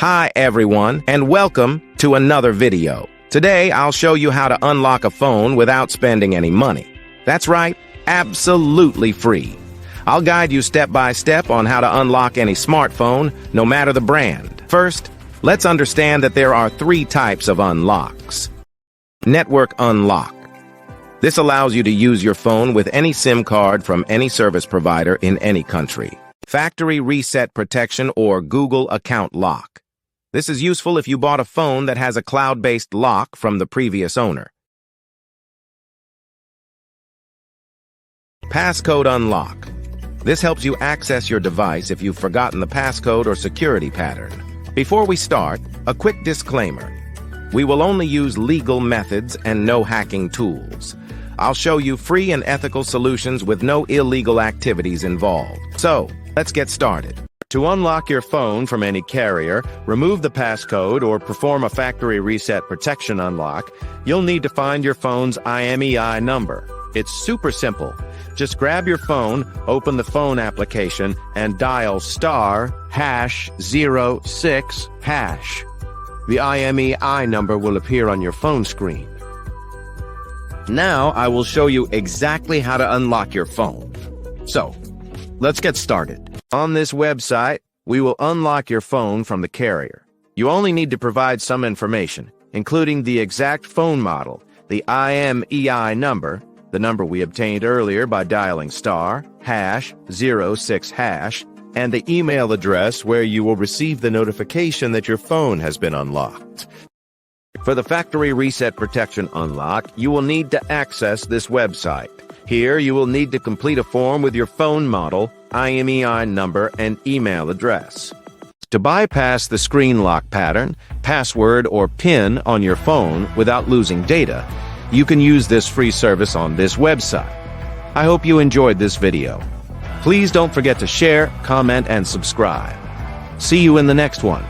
Hi everyone, and welcome to another video. Today I'll show you how to unlock a phone without spending any money. That's right, absolutely free. I'll guide you step by step on how to unlock any smartphone, no matter the brand. First, let's understand that there are three types of unlocks. Network unlock. This allows you to use your phone with any SIM card from any service provider in any country. Factory reset protection or Google account lock. This is useful if you bought a phone that has a cloud-based lock from the previous owner. Passcode unlock. This helps you access your device if you've forgotten the passcode or security pattern. Before we start, a quick disclaimer. We will only use legal methods and no hacking tools. I'll show you free and ethical solutions with no illegal activities involved. So, let's get started. To unlock your phone from any carrier, remove the passcode, or perform a factory reset protection unlock, you'll need to find your phone's IMEI number. It's super simple. Just grab your phone, open the phone application, and dial *#06#. The IMEI number will appear on your phone screen. Now I will show you exactly how to unlock your phone. So, let's get started. On this website, we will unlock your phone from the carrier. You only need to provide some information, including the exact phone model, the IMEI number, the number we obtained earlier by dialing *#06#, and the email address where you will receive the notification that your phone has been unlocked. For the factory reset protection unlock, you will need to access this website. Here, you will need to complete a form with your phone model, IMEI number, and email address. To bypass the screen lock pattern, password, or PIN on your phone without losing data, you can use this free service on this website. I hope you enjoyed this video. Please don't forget to share, comment, and subscribe. See you in the next one.